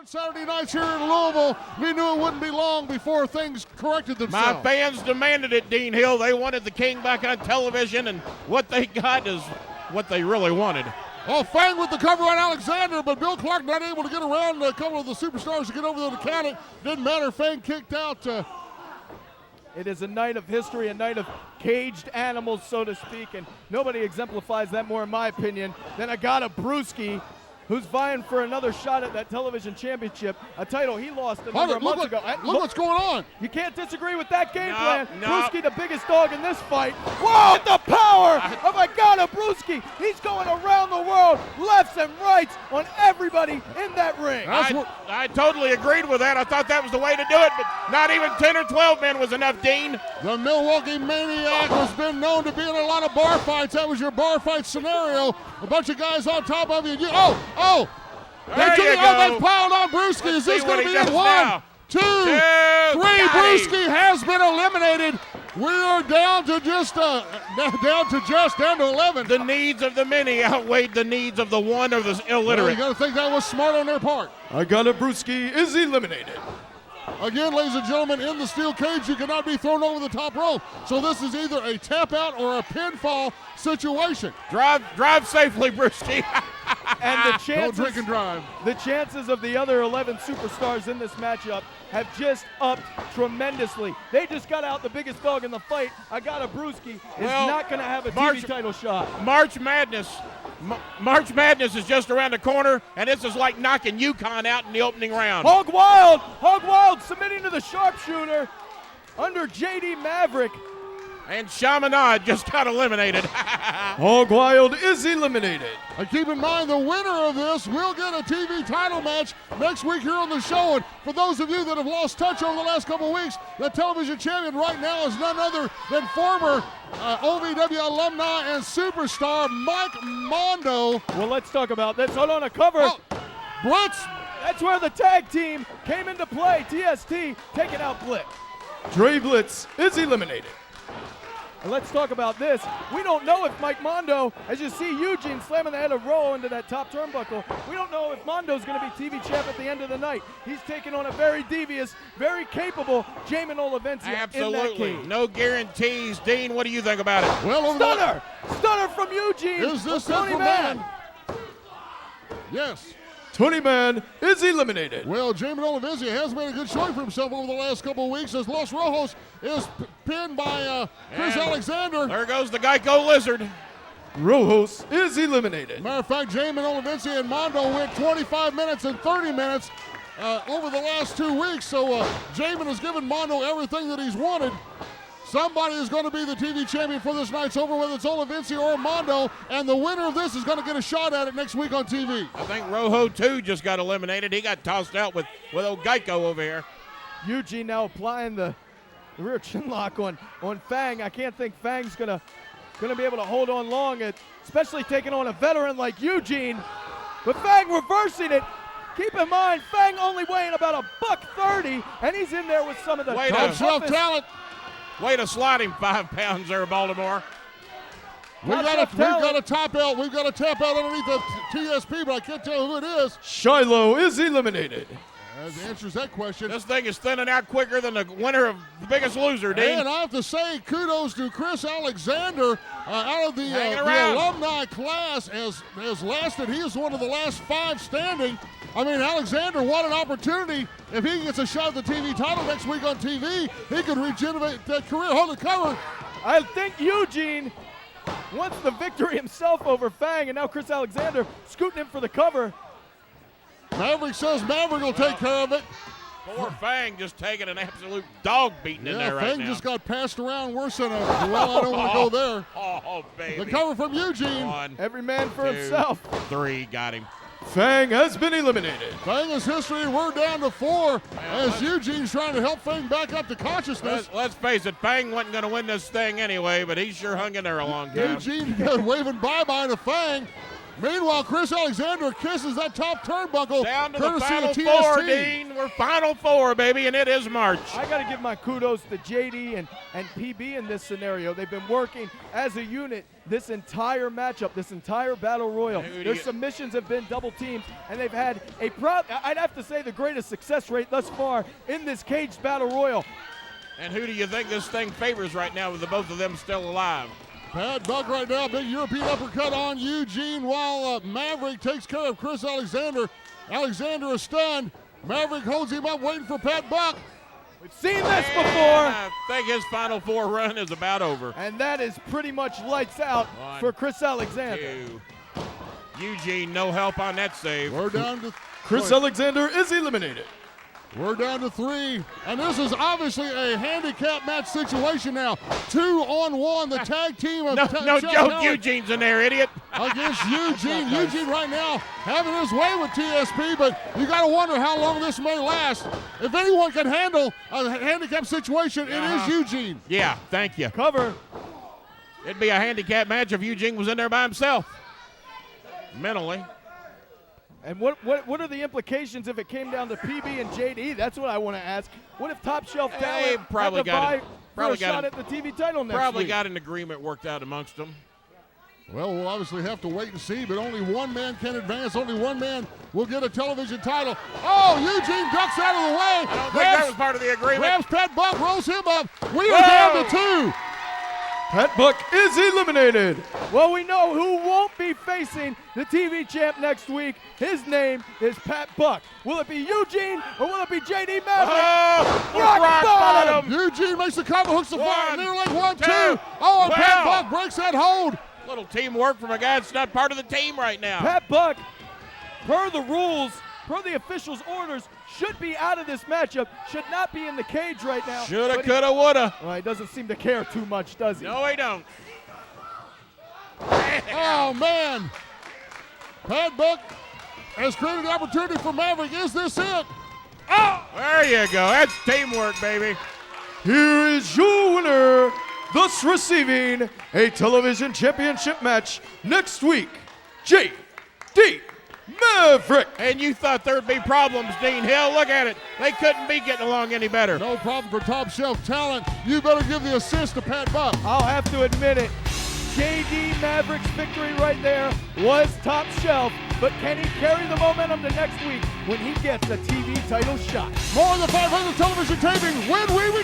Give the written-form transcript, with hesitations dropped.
Saturday nights here in Louisville, we knew it wouldn't be long before things corrected themselves. My fans demanded it, Dean Hill. They wanted the King back on television, and what they got is what they really wanted. Oh, Fang with the cover on Alexander, but Bill Clark not able to get around a couple of the superstars to get over there to count it. Didn't matter. Fang kicked out. It is a night of history, a night of caged animals, so to speak, and nobody exemplifies that more, in my opinion, than Agata Brewski, who's vying for another shot at that television championship, a title he lost a number of months ago. Look what's going on. You can't disagree with that game plan. No. Brewski, the biggest dog in this fight. Whoa, at the power of Agata Brewski. He's going around the world, lefts and rights on everybody in that ring. I totally agreed with that. I thought that was the way to do it, but not even 10 or 12 men was enough, Dean. The Milwaukee Maniac has been known to be in a lot of bar fights. That was your bar fight scenario. A bunch of guys on top of you. There you go. They piled on Brewski. Is this going to be it? 1, 2, 3. Brewski has been eliminated. We are down to 11. The needs of the many outweighed the needs of the one or the Well, illiterate. you got to think that was smart on their part. Agata Brewski is eliminated. Again, ladies and gentlemen, in the steel cage, you cannot be thrown over the top rope. So this is either a tap out or a pinfall situation. Drive safely, Brewski. And the chances, Don't drink and drive. The chances of the other 11 superstars in this matchup have just upped tremendously. They just got out the biggest dog in the fight. Agata Brewski is not going to have a TV title shot. March Madness is just around the corner, and this is like knocking UConn out in the opening round. Hog Wild submitting to the sharpshooter under JD Maverick. And Chaminade just got eliminated. Hog Wild is eliminated. And keep in mind, the winner of this will get a TV title match next week here on the show. And for those of you that have lost touch over the last couple of weeks, the television champion right now is none other than former OVW alumni and superstar Mike Mondo. Well, let's talk about this. Hold on, a cover. Blitz. That's where the tag team came into play. TST taking out Blitz. Dre Blitz is eliminated. And let's talk about this. We don't know if Mike Mondo, as you see Eugene slamming the head of Roll into that top turnbuckle, we don't know if Mondo's going to be TV champ at the end of the night. He's taking on a very devious, very capable Jamin Olivencia in that Absolutely. cage. No guarantees. Dean, what do you think about it? Well, Stunner from Eugene. Is this Tony it for Man? Yes. Tony Man is eliminated. Well, Jamin Olivencia has made a good showing for himself over the last couple of weeks as Los Rojos is pinned by Chris Alexander. There goes the Geico Lizard. Rojos is eliminated. Matter of fact, Jamin Olivencia and Mondo went 25 minutes and 30 minutes over the last 2 weeks. So Jamin has given Mondo everything that he's wanted. Somebody is going to be the TV champion for this night's over, whether it's Olivencia or Mondo, and the winner of this is going to get a shot at it next week on TV. I think Rojo, too, just got eliminated. He got tossed out with old Geico over here. Eugene now applying the rear chin lock on Fang. I can't think Fang's gonna be able to hold on long, especially taking on a veteran like Eugene. But Fang reversing it. Keep in mind, Fang only weighing about $130, and he's in there with some of the top shelf talent. Way to slide him 5 pounds there, Baltimore. We've got a top out. We've got a tap out underneath the TSP, but I can't tell who it is. Shiloh is eliminated. That answers that question. This thing is thinning out quicker than the winner of The Biggest Loser, Dean. And I have to say, kudos to Chris Alexander out of the alumni class has lasted. He is one of the last 5 standing. I mean, Alexander, what an opportunity. If he gets a shot at the TV title next week on TV, he could regenerate that career. Hold the cover. I think Eugene wants the victory himself over Fang, and now Chris Alexander scooting him for the cover. Maverick says Maverick will take care of it. Poor Fang just taking an absolute dog beating in there right now. Fang just got passed around worse than I don't want to go there. Oh, baby. The cover from Eugene. 1, Every man for 2, himself. 3, got him. Fang has been eliminated. Fang is history. We're down to 4 as Eugene's trying to help Fang back up to consciousness. Let's face it, Fang wasn't going to win this thing anyway, but he sure hung in there a long time. Eugene waving bye-bye to Fang. Meanwhile, Chris Alexander kisses that top turnbuckle. Down to the courtesy final of TST. four, Dean. We're final four, baby, and it is March. I got to give my kudos to JD and PB in this scenario. They've been working as a unit this entire matchup, this entire battle royal. Their submissions have been double teamed, and they've had I'd have to say, the greatest success rate thus far in this caged battle royal. And who do you think this thing favors right now with the both of them still alive? Pat Buck right now, big European uppercut on Eugene while Maverick takes care of Chris Alexander. Alexander is stunned. Maverick holds him up waiting for Pat Buck. We've seen this before. I think his final four run is about over. And that is pretty much lights out for Chris Alexander. 2. Eugene, no help on that save. We're down to Chris Alexander is eliminated. We're down to 3, and this is obviously a handicap match situation now. 2-on-1, the tag team of No joke, Eugene's in there, idiot. against Eugene. Eugene right now having his way with TSP, but you got to wonder how long this may last. If anyone can handle a handicap situation, it is Eugene. Yeah, thank you. Cover. It'd be a handicap match if Eugene was in there by himself. Mentally. And what are the implications if it came down to PB and JD? That's what I want to ask. What if Top Shelf Talent probably had to got buy it. Probably for a got shot it. at the TV title next Probably week? got an agreement worked out amongst them. Well, we'll obviously have to wait and see, but only one man can advance. Only one man will get a television title. Oh, Eugene ducks out of the way. I don't think that was part of the agreement. Grabs Pat Buck, rolls him up. We are down to 2. Pat Buck is eliminated. Well, we know who won't be facing the TV champ next week. His name is Pat Buck. Will it be Eugene or will it be JD Maverick? Oh, Rock bottom! Eugene makes the cover, hooks the fire, near leg 1, 2. 2. Oh, and Pat Wow. Buck breaks that hold. Little teamwork from a guy that's not part of the team right now. Pat Buck, per the rules, per the officials' orders, should be out of this matchup, should not be in the cage right now. Shoulda, But coulda, woulda. Well, he doesn't seem to care too much, does he? No, he don't. Oh, man. Pat Buck has created an opportunity for Maverick. Is this it? Oh, there you go. That's teamwork, baby. Here is your winner, thus receiving a television championship match next week, JD Maverick. And you thought there'd be problems, Dean Hill. Look at it. They couldn't be getting along any better. No problem for Top Shelf Talent. You better give the assist to Pat Buck. I'll have to admit it. JD Maverick's victory right there was top shelf, but can he carry the momentum to next week when he gets a TV title shot? More of the 500 television taping when we